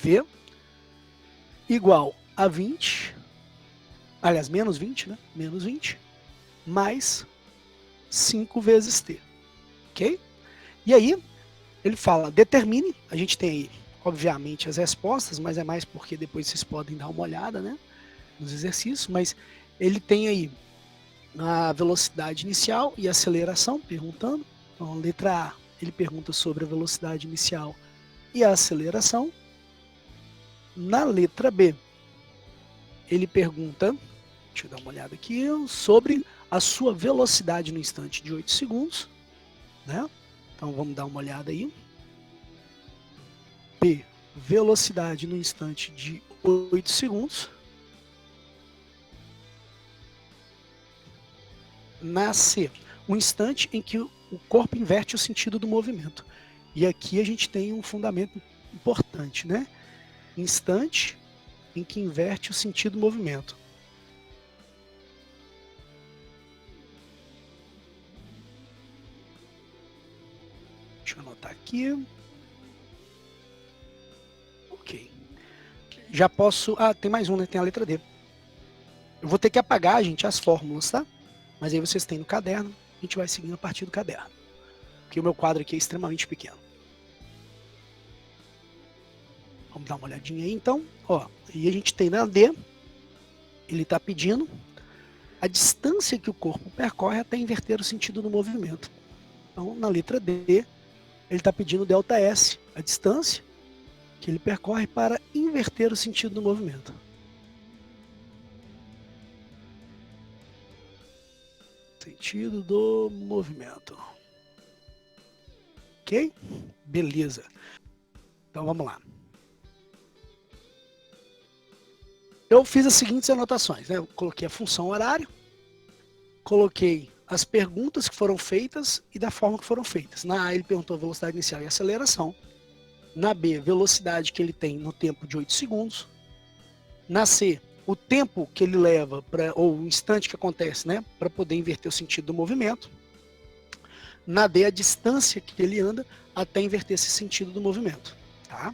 V igual a 20, aliás, menos 20, né? Menos 20, mais 5 vezes T, ok? E aí, ele fala, determine, a gente tem aí, obviamente, as respostas, mas é mais porque depois vocês podem dar uma olhada, né? Nos exercícios, mas ele tem aí a velocidade inicial e aceleração, perguntando. Então, letra A, ele pergunta sobre a velocidade inicial e a aceleração. Na letra B, ele pergunta, deixa eu dar uma olhada aqui, sobre a sua velocidade no instante de 8 segundos, né? Então vamos dar uma olhada aí. B, velocidade no instante de 8 segundos. Na C, o instante em que o corpo inverte o sentido do movimento. E aqui a gente tem um fundamento importante, né? Instante em que inverte o sentido do movimento. Deixa eu anotar aqui. Ok. Já posso... Ah, tem mais um, né? Tem a letra D. Eu vou ter que apagar, gente, as fórmulas, tá? Mas aí vocês têm no caderno, a gente vai seguindo a partir do caderno. Porque o meu quadro aqui é extremamente pequeno. Vamos dar uma olhadinha aí, então. Ó, e a gente tem na D, ele está pedindo a distância que o corpo percorre até inverter o sentido do movimento. Então, na letra D, ele está pedindo ΔS, a distância que ele percorre para inverter o sentido do movimento. Sentido do movimento. Ok? Beleza. Então, vamos lá. Eu fiz as seguintes anotações, né? Eu coloquei a função horário, coloquei as perguntas que foram feitas e da forma que foram feitas. Na A ele perguntou a velocidade inicial e aceleração. Na B, velocidade que ele tem no tempo de 8 segundos. Na C, o tempo que ele leva, ou o instante que acontece, né? Para poder inverter o sentido do movimento. Na D, a distância que ele anda até inverter esse sentido do movimento. Tá?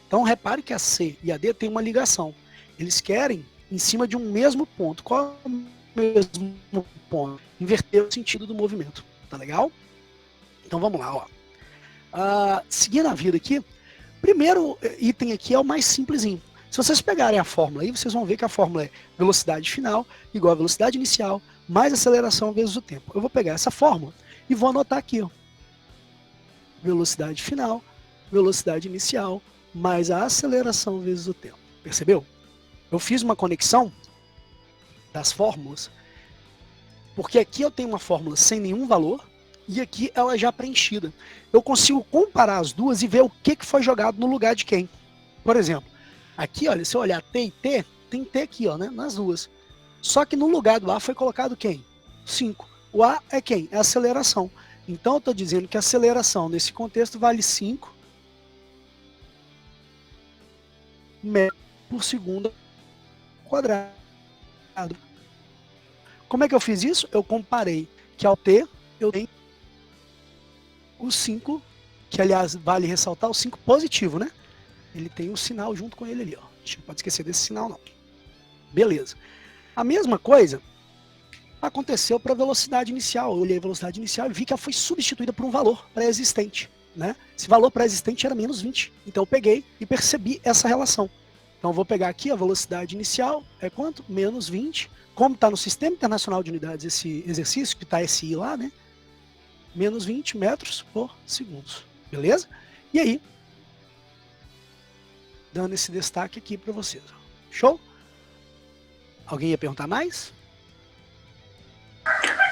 Então repare que a C e a D têm uma ligação. Eles querem em cima de um mesmo ponto. Qual é o mesmo ponto? Inverter o sentido do movimento. Tá legal? Então vamos lá, ó. Seguindo a vida aqui, primeiro item aqui é o mais simplesinho. Se vocês pegarem a fórmula aí, vocês vão ver que a fórmula é velocidade final igual a velocidade inicial mais aceleração vezes o tempo. Eu vou pegar essa fórmula e vou anotar aqui, ó. Velocidade final, velocidade inicial mais a aceleração vezes o tempo. Percebeu? Eu fiz uma conexão das fórmulas, porque aqui eu tenho uma fórmula sem nenhum valor e aqui ela já preenchida. Eu consigo comparar as duas e ver o que foi jogado no lugar de quem. Por exemplo, aqui, olha, se eu olhar T e T, tem T aqui, ó, né, nas duas. Só que no lugar do A foi colocado quem? 5. O A é quem? É a aceleração. Então eu estou dizendo que a aceleração nesse contexto vale 5 metros por segundo quadrado. Como é que eu fiz isso? Eu comparei que ao T eu tenho o 5, que aliás vale ressaltar o 5 positivo, né? Ele tem um sinal junto com ele ali, ó. A gente não pode esquecer desse sinal não. Beleza. A mesma coisa aconteceu para a velocidade inicial. Eu olhei a velocidade inicial e vi que ela foi substituída por um valor pré-existente, né? Esse valor pré-existente era menos 20. Então eu peguei e percebi essa relação. Então eu vou pegar aqui a velocidade inicial, é quanto? Menos 20. Como está no Sistema Internacional de Unidades esse exercício, que está SI lá, né? Menos 20 metros por segundo. Beleza? E aí, dando esse destaque aqui para vocês. Show? Alguém ia perguntar mais?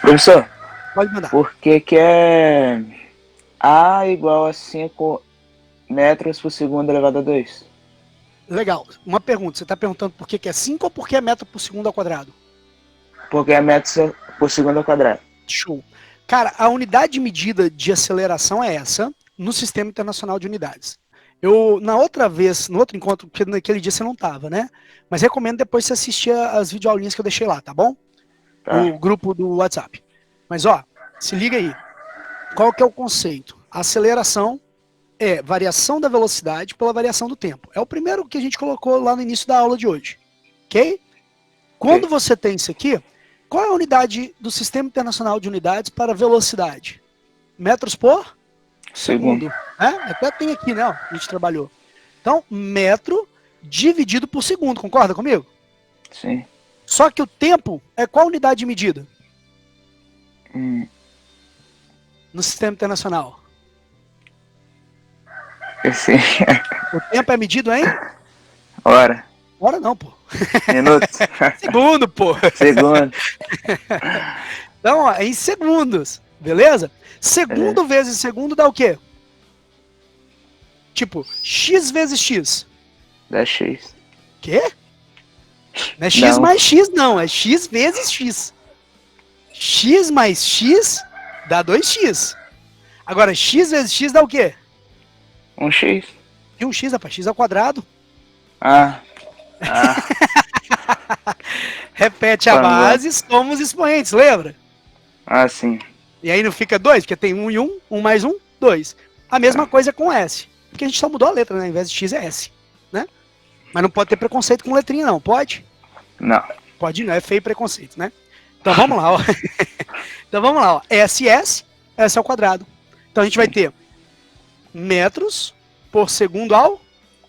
Professor, Pode mandar. por que é A igual a 5 metros por segundo elevado a 2? Legal. Uma pergunta. Você está perguntando por que é 5 ou por que é metro por segundo ao quadrado? Porque é metros por segundo ao quadrado. Show. Cara, a unidade de medida de aceleração é essa no Sistema Internacional de Unidades. Eu, na outra vez, no outro encontro, porque naquele dia você não tava, né? Mas recomendo depois você assistir as videoaulinhas que eu deixei lá, tá bom? Tá. No grupo do WhatsApp. Mas, ó, se liga aí. Qual que é o conceito? A aceleração é variação da velocidade pela variação do tempo. É o primeiro que a gente colocou lá no início da aula de hoje. Ok? Quando Ok. você tem isso aqui, qual é a unidade do Sistema Internacional de Unidades para velocidade? Metros por Segundo. segundo. Até tem aqui, né? Ó, a gente trabalhou. Então, metro dividido por segundo, concorda comigo? Sim. Só que o tempo é qual unidade de medida Hum, no Sistema Internacional? sim. O tempo é medido em? Hora. Hora não, pô. Minutos. Segundo, pô. Segundo. Então, ó, é em segundos, beleza? Beleza. Segundo vezes segundo dá o quê? Tipo, x vezes x. Dá X. Quê? Não é x Não. mais x, não. É x vezes x. X mais x dá 2x. Agora, x vezes x dá o quê? Um X. E um x, rapaz. X ao quadrado. Ah. Repete a base, somos expoentes, lembra? Ah, sim. E aí não fica 2, porque tem 1 e 1, 1 mais 1, 2. A mesma coisa com S. Porque a gente só mudou a letra, né? Ao invés de X é S, né? Mas não pode ter preconceito com letrinha, não. Pode? Não. Pode não, é feio preconceito, né? Então vamos lá, ó. Então vamos lá, ó. SS, S ao quadrado. Então a gente vai ter metros por segundo ao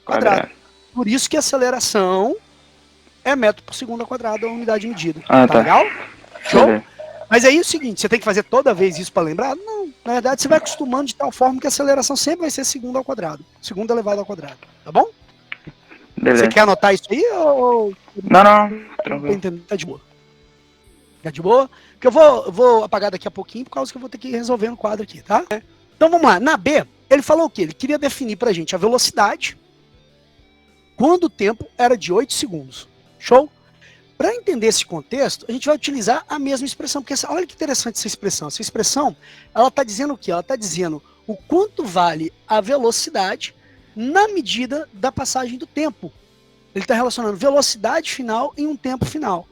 quadrado. Por isso que a aceleração é metro por segundo ao quadrado, a unidade de medida. Ah, Tá tá. legal? Show? Beleza. Mas aí é o seguinte, você tem que fazer toda vez isso para lembrar? Não, na verdade você vai acostumando de tal forma que a aceleração sempre vai ser segundo ao quadrado. Segundo elevado ao quadrado, tá bom? Beleza. Você quer anotar isso aí ou... Não. Tranquilo. Tá de boa. Tá de boa? Porque eu vou apagar daqui a pouquinho por causa que eu vou ter que resolver no quadro aqui, tá? Então vamos lá. Na B, ele falou o quê? Ele queria definir pra gente a velocidade quando o tempo era de 8 segundos. Show? Para entender esse contexto, a gente vai utilizar a mesma expressão, porque olha que interessante essa expressão. Essa expressão, ela está dizendo o quê? Ela está dizendo o quanto vale a velocidade na medida da passagem do tempo. Ele está relacionando velocidade final em um tempo final.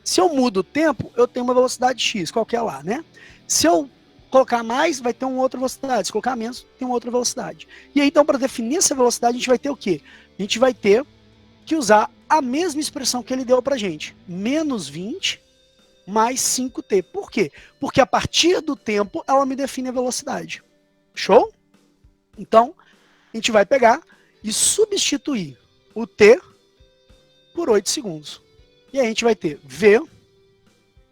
Se eu mudo o tempo, eu tenho uma velocidade x, qualquer lá, né? Se eu colocar mais, vai ter uma outra velocidade. Se colocar menos, tem uma outra velocidade. E aí, então, para definir essa velocidade, a gente vai ter o quê? A gente vai ter que usar a mesma expressão que ele deu pra gente. Menos 20 mais 5t. Por quê? Porque a partir do tempo, ela me define a velocidade. Show? Então, a gente vai pegar e substituir o t por 8 segundos. E aí a gente vai ter v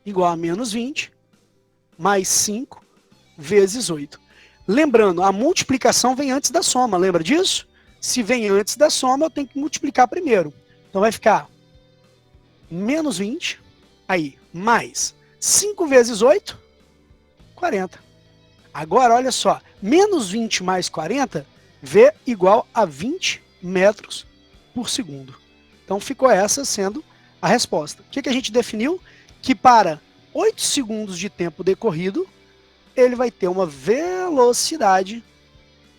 igual a menos 20 mais 5 vezes 8. Lembrando, a multiplicação vem antes da soma, lembra disso? Se vem antes da soma, eu tenho que multiplicar primeiro. Então vai ficar menos 20, aí, mais 5 vezes 8, 40. Agora, olha só, menos 20 mais 40, V igual a 20 metros por segundo. Então ficou essa sendo a resposta. O que a gente definiu? Que para 8 segundos de tempo decorrido, ele vai ter uma velocidade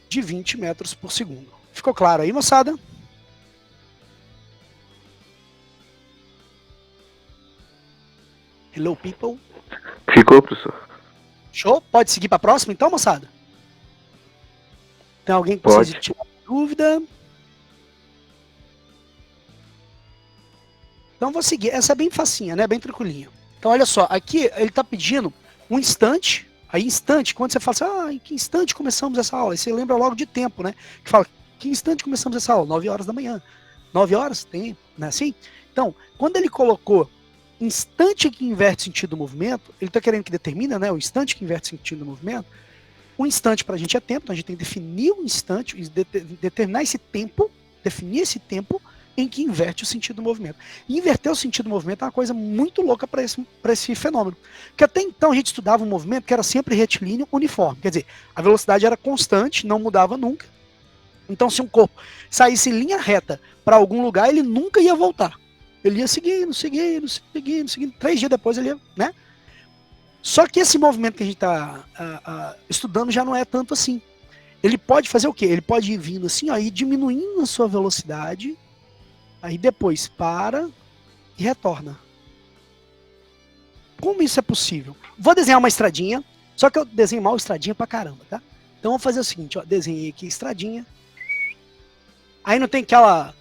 de 20 metros por segundo. Ficou claro aí, moçada? Hello, people. Ficou, professor? Show? Pode seguir para a próxima, então, moçada? Tem alguém que precisa tirar dúvida? Então, vou seguir. Essa é bem facinha, né? Bem tranquilinha. Então, olha só. Aqui, ele está pedindo um instante. Aí, instante, quando você fala assim, em que instante começamos essa aula? Aí você lembra logo de tempo, né? Que fala, que instante começamos essa aula? 9 horas da manhã. 9 horas? Tem, não é assim? Então, quando ele colocou instante que inverte sentido do movimento, ele está querendo que determina, né, o instante que inverte sentido do movimento. O instante para a gente é tempo, então a gente tem que definir o instante, determinar esse tempo, definir esse tempo em que inverte o sentido do movimento. E inverter o sentido do movimento é uma coisa muito louca para esse fenômeno. Porque até então a gente estudava um movimento que era sempre retilíneo, uniforme. Quer dizer, a velocidade era constante, não mudava nunca. Então, se um corpo saísse em linha reta para algum lugar, ele nunca ia voltar. Ele ia seguindo. 3 dias depois ele ia, né? Só que esse movimento que a gente está estudando já não é tanto assim. ele pode fazer o quê? Ele pode ir vindo assim, ó, e diminuindo a sua velocidade, aí depois para e retorna. Como isso é possível? Vou desenhar uma estradinha, só que eu desenho mal estradinha pra caramba, tá? Então vou fazer o seguinte, ó, desenhei aqui a estradinha. Aí não tem aquela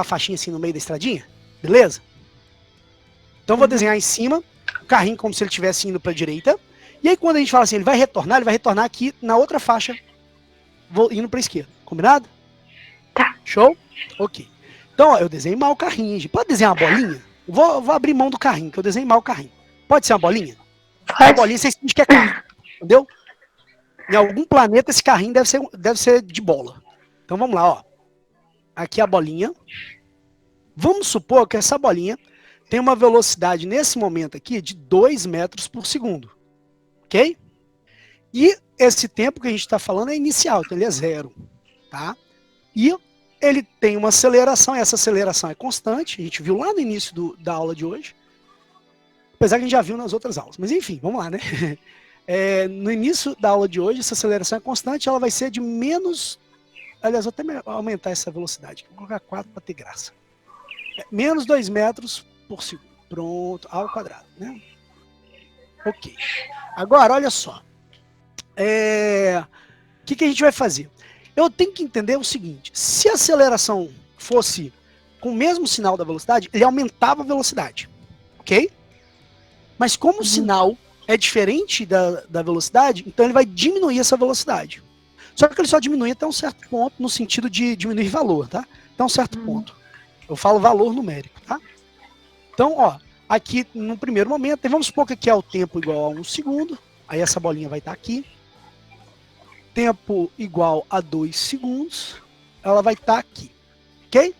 faixinha assim no meio da estradinha? Beleza? Então vou desenhar em cima o carrinho como se ele estivesse indo pra direita. E aí quando a gente fala assim, ele vai retornar aqui na outra faixa, indo pra esquerda. Combinado? Tá. Show? Ok. Então, ó, eu desenhei mal o carrinho. Gente. Pode desenhar uma bolinha? Vou abrir mão do carrinho, que eu desenhei mal o carrinho. Pode ser uma bolinha? Pode. A bolinha você sente que é carro, entendeu? Em algum planeta esse carrinho deve ser de bola. Então vamos lá, ó. Aqui a bolinha. Vamos supor que essa bolinha tem uma velocidade nesse momento aqui de 2 metros por segundo. Ok? E esse tempo que a gente está falando é inicial, então ele é 0. Tá? E ele tem uma aceleração, e essa aceleração é constante. A gente viu lá no início da aula de hoje. Apesar que a gente já viu nas outras aulas. Mas enfim, vamos lá, né? No início da aula de hoje, essa aceleração é constante, ela vai ser de menos... Aliás, vou até aumentar essa velocidade. Vou colocar 4 para ter graça. Menos 2 metros por segundo. Pronto, ao quadrado, né? Ok. Agora, olha só. O que a gente vai fazer? Eu tenho que entender o seguinte. Se a aceleração fosse com o mesmo sinal da velocidade, ele aumentava a velocidade. Ok? Mas como o sinal é diferente da velocidade, então ele vai diminuir essa velocidade. Só que ele só diminui até um certo ponto, no sentido de diminuir valor, tá? Até um certo ponto. Eu falo valor numérico, tá? Então, ó, aqui no primeiro momento, vamos supor que aqui é o tempo igual a 1 segundo, aí essa bolinha vai estar aqui. Tempo igual a 2 segundos, ela vai estar aqui, ok?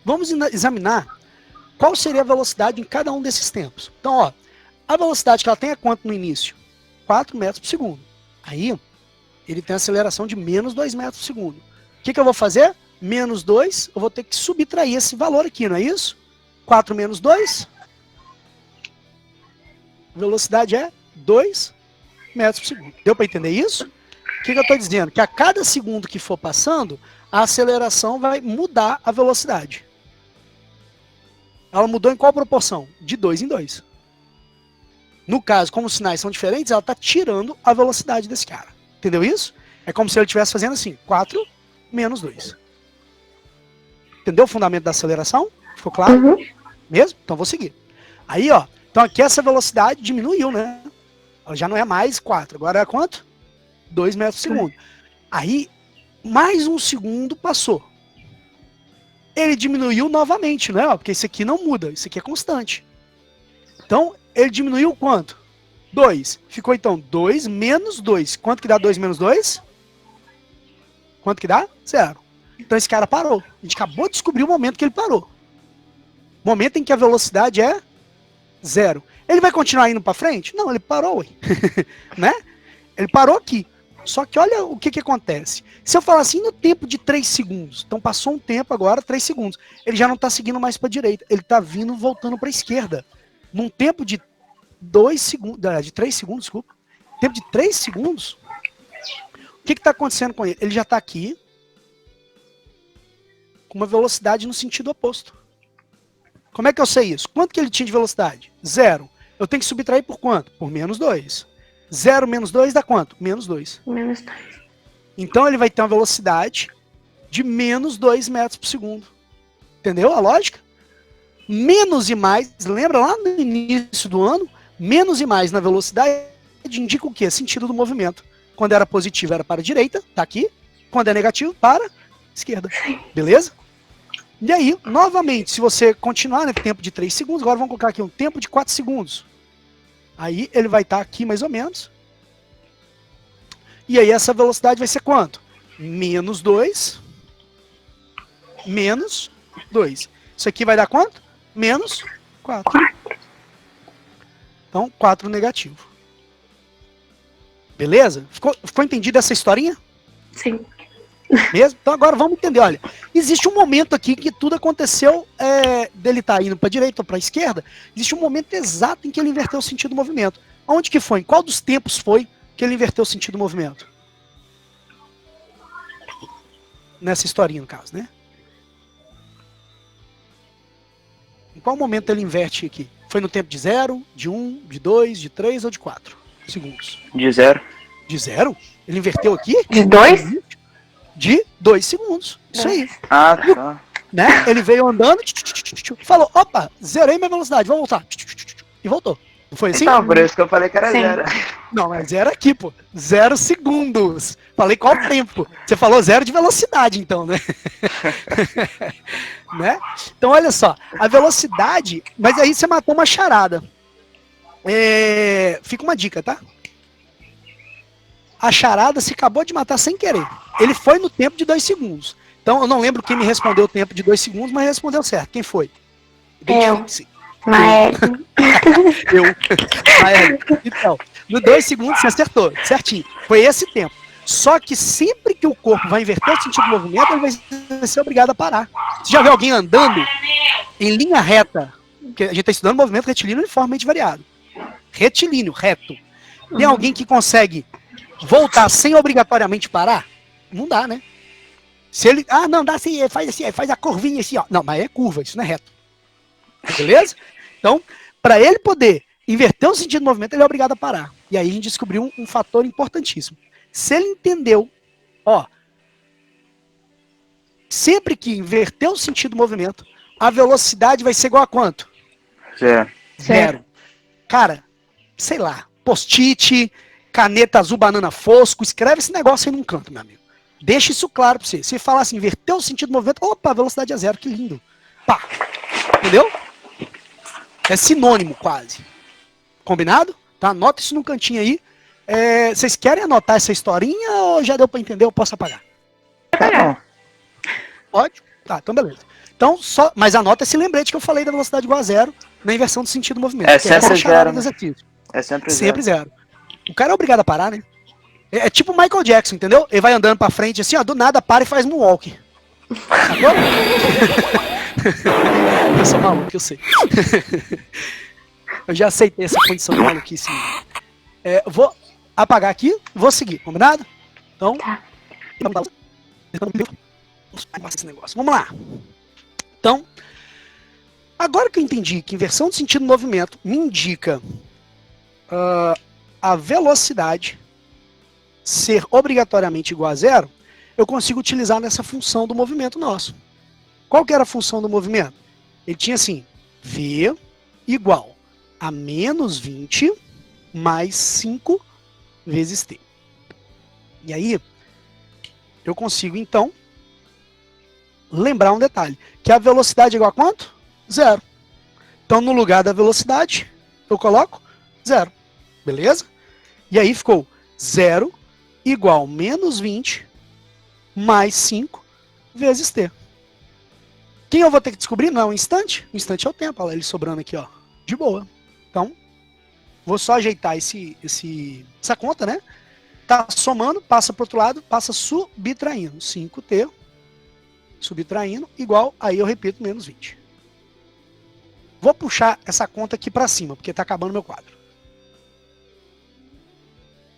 Vamos examinar qual seria a velocidade em cada um desses tempos. Então, ó, a velocidade que ela tem é quanto no início? 4 metros por segundo. Aí, ele tem aceleração de menos 2 metros por segundo. O que eu vou fazer? Menos 2, eu vou ter que subtrair esse valor aqui, não é isso? 4 menos 2. Velocidade é 2 metros por segundo. Deu para entender isso? O que eu estou dizendo? Que a cada segundo que for passando, a aceleração vai mudar a velocidade. Ela mudou em qual proporção? De 2 em 2. No caso, como os sinais são diferentes, ela está tirando a velocidade desse cara. Entendeu isso? É como se ele estivesse fazendo assim, 4 menos 2. Entendeu o fundamento da aceleração? Ficou claro? Uhum. Mesmo? Então vou seguir. Aí, ó. Então aqui essa velocidade diminuiu, né? Ela já não é mais 4. Agora é quanto? 2 metros por segundo. Aí, mais 1 segundo passou. Ele diminuiu novamente, né? Porque isso aqui não muda. Isso aqui é constante. Então, ele diminuiu quanto? 2. Ficou então 2 menos 2. Quanto que dá 2 menos 2? Quanto que dá? 0. Então esse cara parou. A gente acabou de descobrir o momento que ele parou. O momento em que a velocidade é 0. Ele vai continuar indo para frente? Não, ele parou. Né? Ele parou aqui. Só que olha o que acontece. Se eu falar assim, no tempo de 3 segundos. Então passou um tempo agora, 3 segundos. Ele já não está seguindo mais para a direita. Ele está vindo, voltando para a esquerda. Num tempo de 2 segundos, de 3 segundos, desculpa. Tempo de 3 segundos. O que está acontecendo com ele? Ele já está aqui com uma velocidade no sentido oposto. Como é que eu sei isso? Quanto que ele tinha de velocidade? 0. Eu tenho que subtrair por quanto? Por menos 2. 0 menos 2 dá quanto? Menos 2. Menos 2. Então ele vai ter uma velocidade de menos 2 metros por segundo. Entendeu a lógica? Menos e mais, lembra lá no início do ano? Menos e mais na velocidade indica o quê? Sentido do movimento. Quando era positivo era para a direita, tá aqui. Quando é negativo, para a esquerda. Beleza? E aí, novamente, se você continuar no tempo de 3 segundos, agora vamos colocar aqui um tempo de 4 segundos. Aí ele vai estar aqui mais ou menos. E aí essa velocidade vai ser quanto? Menos 2. Menos 2. Isso aqui vai dar quanto? Menos 4. Então, 4 negativo. Beleza? Ficou entendida essa historinha? Sim. Mesmo? Então agora vamos entender, olha, existe um momento aqui que tudo aconteceu dele estar indo para a direita ou para a esquerda, existe um momento exato em que ele inverteu o sentido do movimento. Onde que foi? Em qual dos tempos foi que ele inverteu o sentido do movimento? Nessa historinha, no caso, né? Em qual momento ele inverte aqui? Foi no tempo de 0, de 1, de 2, de 3 ou de 4 segundos? De 0. De 0? Ele inverteu aqui? De 2? De 2 segundos. Isso aí. Ah, tá. Né? Ele veio andando, falou, opa, zerei minha velocidade, vamos voltar. E voltou. Não foi assim? Então, por isso que eu falei que era Sim. 0. Não, mas 0 aqui, pô. 0 segundos. Falei qual tempo. Você falou 0 de velocidade, então, né? Né? Então, olha só. A velocidade... Mas aí você matou uma charada. Fica uma dica, tá? A charada se acabou de matar sem querer. Ele foi no tempo de 2 segundos. Então, eu não lembro quem me respondeu o tempo de 2 segundos, mas respondeu certo. Quem foi? Eu. Sim. Mas Eu. Então, no 2 segundos você acertou, certinho. Foi esse tempo. Só que sempre que o corpo vai inverter o sentido do movimento, ele vai ser obrigado a parar. Você já viu alguém andando em linha reta? Porque a gente está estudando movimento retilíneo uniformemente variado. Retilíneo, reto. Tem alguém que consegue voltar sem obrigatoriamente parar? Não dá, né? Se ele. Ah, não, dá assim, faz a curvinha assim, ó. Não, mas é curva, isso não é reto. Beleza? Então, para ele poder inverter o sentido do movimento, ele é obrigado a parar. E aí a gente descobriu um fator importantíssimo. Se ele entendeu, ó, sempre que inverter o sentido do movimento, a velocidade vai ser igual a quanto? 0. 0. Cara, sei lá, post-it, caneta azul, banana fosco, escreve esse negócio aí num canto, meu amigo. Deixa isso claro pra você. Se falar assim, inverter o sentido do movimento, opa, a velocidade é 0, que lindo. Pá. Entendeu? É sinônimo, quase. Combinado? Tá? Anota isso num cantinho aí. Vocês querem anotar essa historinha ou já deu pra entender? Eu posso apagar? Tá bom. Pode? Tá, então beleza. Então, mas anota esse lembrete que eu falei da velocidade igual a 0 na inversão do sentido do movimento. É sempre zero, né? É É sempre 0. sempre 0. O cara é obrigado a parar, né? É tipo o Michael Jackson, entendeu? Ele vai andando pra frente assim, ó, do nada para e faz um walk. Sacou? Eu sou maluco, eu sei. Eu já aceitei essa condição de maluquice. Vou apagar aqui, vou seguir, combinado? Então, Tá. esse negócio. Vamos lá. Então, agora que eu entendi que inversão de sentido do movimento me indica a velocidade ser obrigatoriamente igual a 0, eu consigo utilizar nessa função do movimento nosso. Qual que era a função do movimento? Ele tinha assim, V igual a menos 20 mais 5 vezes T. E aí, eu consigo, então, lembrar um detalhe, que a velocidade é igual a quanto? 0. Então, no lugar da velocidade, eu coloco 0. Beleza? E aí ficou 0 igual menos 20 mais 5 vezes T. Quem eu vou ter que descobrir? Não é um instante. O instante é o tempo. Olha ele sobrando aqui, ó. De boa. Então, vou só ajeitar essa conta, né? Tá somando, passa para o outro lado, passa subtraindo. 5T subtraindo igual, aí eu repito, menos 20. Vou puxar essa conta aqui para cima, porque tá acabando meu quadro.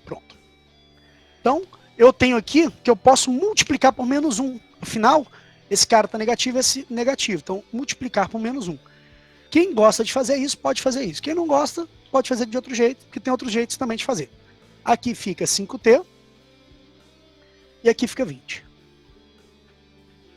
Pronto. Então, eu tenho aqui que eu posso multiplicar por menos 1. Afinal, esse cara está negativo, esse negativo. Então, multiplicar por menos 1. Quem gosta de fazer isso, pode fazer isso. Quem não gosta, pode fazer de outro jeito, porque tem outros jeitos também de fazer. Aqui fica 5T e aqui fica 20.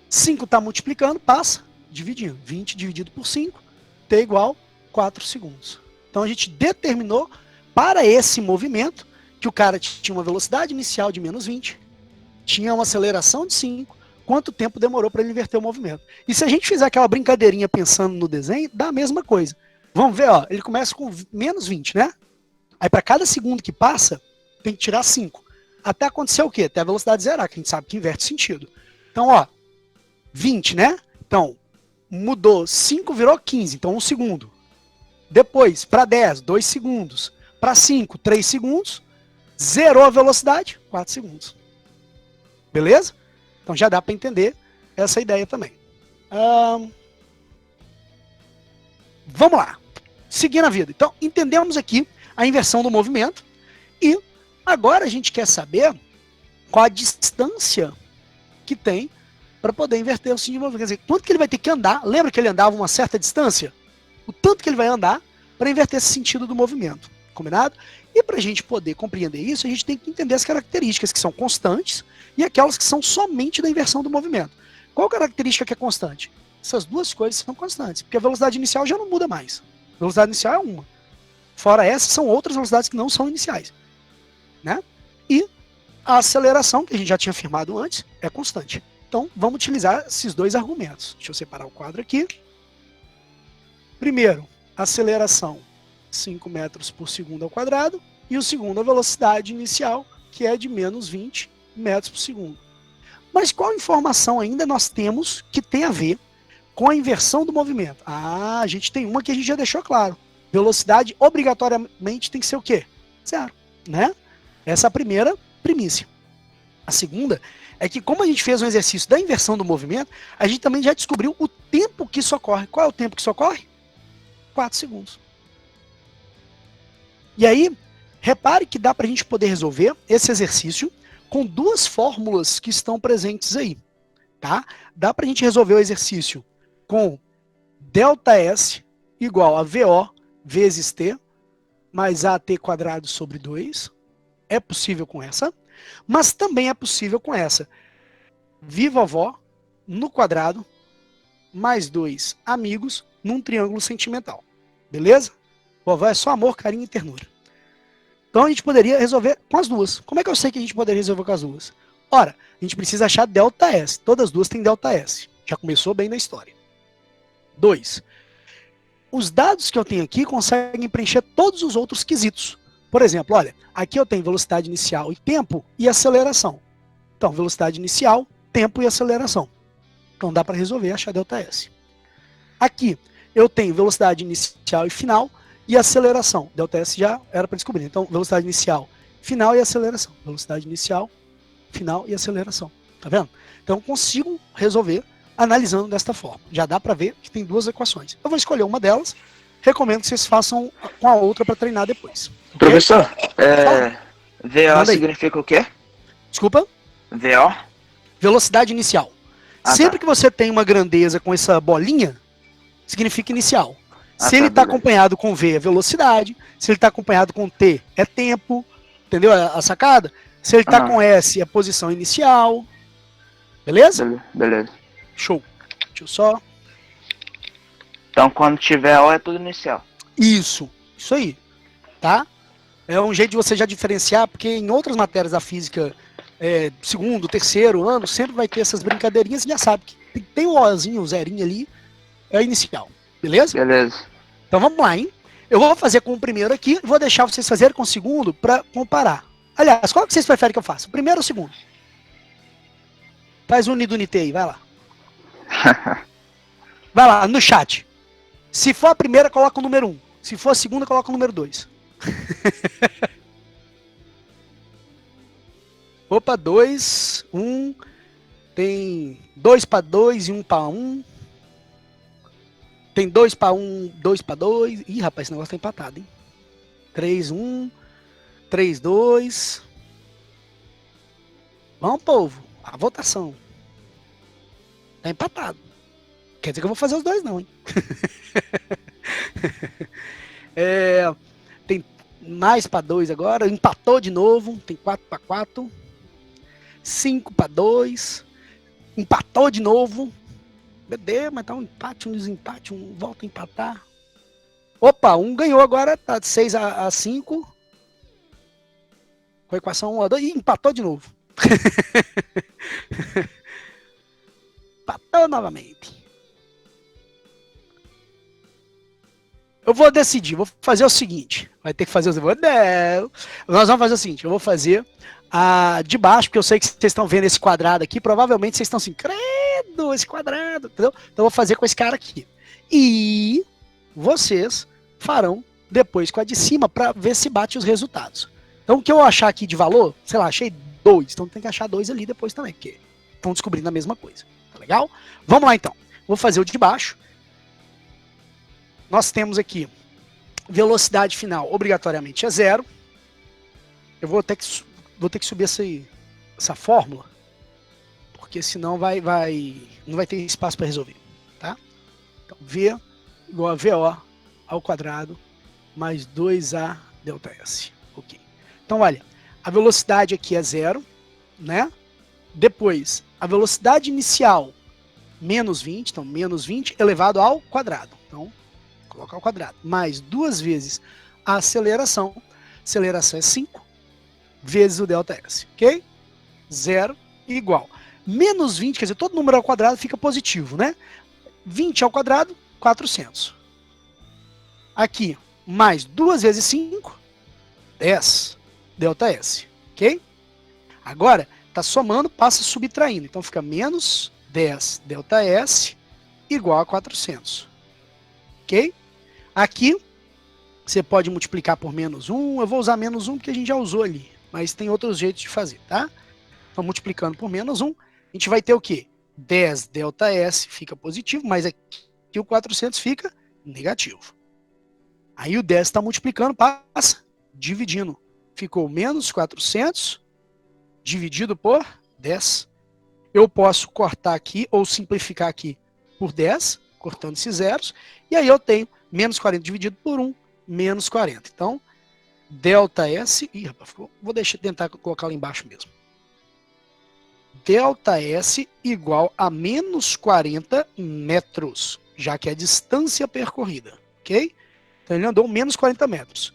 5 está multiplicando, passa, dividindo. 20 dividido por 5, T igual 4 segundos. Então, a gente determinou para esse movimento que o cara tinha uma velocidade inicial de menos 20, tinha uma aceleração de 5, quanto tempo demorou para ele inverter o movimento. E se a gente fizer aquela brincadeirinha pensando no desenho, dá a mesma coisa. Vamos ver, ó, ele começa com menos 20, né? Aí para cada segundo que passa, tem que tirar 5. Até acontecer o quê? Até a velocidade zerar, que a gente sabe que inverte sentido. Então, ó, 20, né? Então, mudou 5, virou 15, então 1 segundo. Depois, para 10, 2 segundos. Para 5, 3 segundos. Zerou a velocidade, 4 segundos. Beleza? Então já dá para entender essa ideia também. Vamos lá. Seguindo a vida. Então, entendemos aqui a inversão do movimento e Agora a gente quer saber qual a distância que tem para poder inverter o sentido de movimento. Quer dizer, quanto que ele vai ter que andar? Lembra que ele andava uma certa distância? O tanto que ele vai andar para inverter esse sentido do movimento. Combinado? E para a gente poder compreender isso, a gente tem que entender as características que são constantes e aquelas que são somente da inversão do movimento. Qual característica que é constante? Essas duas coisas são constantes, porque a velocidade inicial já não muda mais. A velocidade inicial é uma. Fora essa, são outras velocidades que não são iniciais. Né? E a aceleração, que a gente já tinha afirmado antes, é constante. Então, vamos utilizar esses dois argumentos. Deixa eu separar o quadro aqui. Primeiro, aceleração 5 metros por segundo ao quadrado. E o segundo, a velocidade inicial, que é de menos 20 metros por segundo. Mas qual informação ainda nós temos que tem a ver com a inversão do movimento? Ah, a gente tem uma que a gente já deixou claro. Velocidade obrigatoriamente tem que ser o quê? Zero, né? Essa é a primeira primícia. A segunda é que, como a gente fez um exercício da inversão do movimento, a gente também já descobriu o tempo que isso ocorre. Qual é o tempo que isso ocorre? 4 segundos. E aí, repare que dá para a gente poder resolver esse exercício com duas fórmulas que estão presentes aí. Tá? Dá para a gente resolver o exercício com ΔS igual a VO vezes T mais AT quadrado sobre 2. É possível com essa, mas também é possível com essa. Viva vovó no quadrado mais 2 amigos num triângulo sentimental. Beleza? Vovó é só amor, carinho e ternura. Então a gente poderia resolver com as duas. Como é que eu sei que a gente poderia resolver com as duas? Ora, a gente precisa achar ΔS. Todas as duas têm ΔS. Já começou bem na história. 2. Os dados que eu tenho aqui conseguem preencher todos os outros quesitos. Por exemplo, olha, aqui eu tenho velocidade inicial e tempo e aceleração. Então, velocidade inicial, tempo e aceleração. Então dá para resolver, achar ΔS. Aqui eu tenho velocidade inicial e final e aceleração. ΔS já era para descobrir. Então, velocidade inicial, final e aceleração. Velocidade inicial, final e aceleração. Tá vendo? Então eu consigo resolver analisando desta forma. Já dá para ver que tem duas equações. Eu vou escolher uma delas. Recomendo que vocês façam com a outra para treinar depois. Okay? Professor, VO significa o quê? Desculpa? VO? Velocidade inicial. Sempre que você tem uma grandeza com essa bolinha, significa inicial. Se ele está acompanhado com V, é velocidade. Se ele está acompanhado com T, é tempo. Entendeu a sacada? Se ele está com S, é posição inicial. Beleza? Beleza. Show. Deixa eu só... Então, quando tiver O, é tudo inicial. Isso aí. Tá? É um jeito de você já diferenciar, porque em outras matérias da física, segundo, terceiro ano, sempre vai ter essas brincadeirinhas, você já sabe que tem o Ozinho, o zerinho ali, é inicial. Beleza? Beleza. Então vamos lá, hein? Eu vou fazer com o primeiro aqui e vou deixar vocês fazerem com o segundo para comparar. Aliás, qual que vocês preferem que eu faça? O primeiro ou o segundo? Faz unido unité aí, vai lá. Vai lá, no chat. Se for a primeira, coloca o número 1. Se for a segunda, coloca o número 2. Opa, 2, 1. Tem 2 para 2 e 1 para 1. Tem 2 para 1, 2 para 2. Ih, rapaz, esse negócio tá empatado, hein? 3, 1. 3, 2. Vamos, povo. A votação. Tá empatado. Quer dizer que eu vou fazer os dois, não, hein? Tem mais para 2 agora. Empatou de novo. Tem 4 para 4. 5 para 2. Empatou de novo. Meu Deus, mas tá um empate, um desempate, um volta a empatar. Opa, um ganhou agora. Tá de 6 a 5. Com a equação 1 a 2. Ih, empatou de novo. Empatou novamente. Eu vou decidir, vou fazer o seguinte. Vai ter que fazer os... Não. Nós vamos fazer o seguinte, eu vou fazer a de baixo, porque eu sei que vocês estão vendo esse quadrado aqui, provavelmente vocês estão assim, credo, esse quadrado, entendeu? Então eu vou fazer com esse cara aqui. E vocês farão depois com a de cima para ver se bate os resultados. Então o que eu achar aqui de valor, sei lá, achei 2, então tem que achar 2 ali depois também, porque estão descobrindo a mesma coisa. Tá legal? Vamos lá então. Vou fazer o de baixo. Nós temos aqui velocidade final obrigatoriamente é 0. Eu vou ter que subir essa fórmula, porque senão não vai ter espaço para resolver, tá? Então, V igual a VO ao quadrado mais 2A ΔS. Ok. Então, olha, a velocidade aqui é 0, né? Depois, a velocidade inicial, menos 20, então menos 20 elevado ao quadrado. Então, colocar ao quadrado. Mais 2 vezes a aceleração. Aceleração é 5 vezes o ΔS, ok? 0 igual. Menos 20, quer dizer, todo número ao quadrado fica positivo, né? 20 ao quadrado, 400. Aqui, mais 2 vezes 5, 10 ΔS, ok? Agora, tá somando, passa subtraindo. Então, fica menos 10 ΔS igual a 400, ok? Aqui, você pode multiplicar por menos 1. Eu vou usar menos 1 porque a gente já usou ali. Mas tem outros jeitos de fazer, tá? Então, multiplicando por menos 1, a gente vai ter o quê? 10 ΔS fica positivo, mas aqui o 400 fica negativo. Aí o 10 está multiplicando, passa dividindo. Ficou menos 400 dividido por 10. Eu posso cortar aqui ou simplificar aqui por 10, cortando esses zeros. E aí eu tenho menos 40 dividido por 1, menos 40. Então, ΔS... Ih, rapaz, vou tentar colocar lá embaixo mesmo. ΔS igual a menos 40 metros, já que é a distância percorrida, ok? Então ele andou menos 40 metros.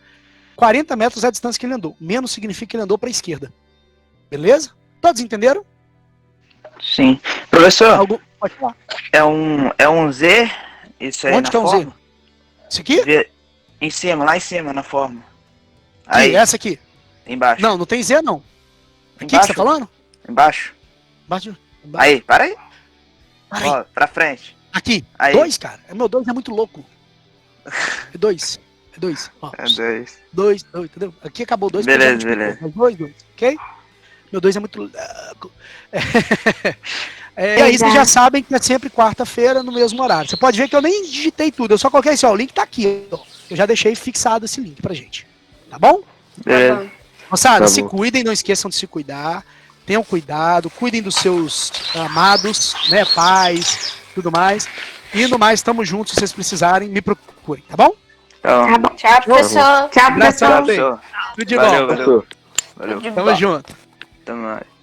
40 metros é a distância que ele andou. Menos significa que ele andou para a esquerda. Beleza? Todos entenderam? Sim. Professor, Pode falar. é um Z? Isso aí Onde na que é um forma? Z? Isso aqui? V... Em cima, lá em cima, na forma. Aí. Essa aqui? Embaixo. Não tem Z não. Aqui Embaixo, que você tá falando? Embaixo. Embaixo. Aí, para aí. Para aí. Ó, pra frente. Aqui. Aí. 2, cara. Meu 2 é muito louco. É 2. É 2. É 2. 2, entendeu? Aqui acabou 2. Beleza, beleza. 2, ok? Meu 2 é muito louco. E aí vocês já sabem que é sempre quarta-feira no mesmo horário. Você pode ver que eu nem digitei tudo. Eu só coloquei assim, ó, o link tá aqui. Ó. Eu já deixei fixado esse link pra gente. Tá bom? Beleza. Moçada, Tá se bom. cuidem, não esqueçam de se cuidar. Tenham cuidado, cuidem dos seus amados, né, pais, tudo mais. E no mais, estamos juntos, se vocês precisarem, me procurem, tá bom? Então, Tá bom. Tchau, professor. Tchau, Abração. professor. professor. Tudo de Valeu, bom. valeu. Valeu. De Tamo boa. junto. Tamo mais.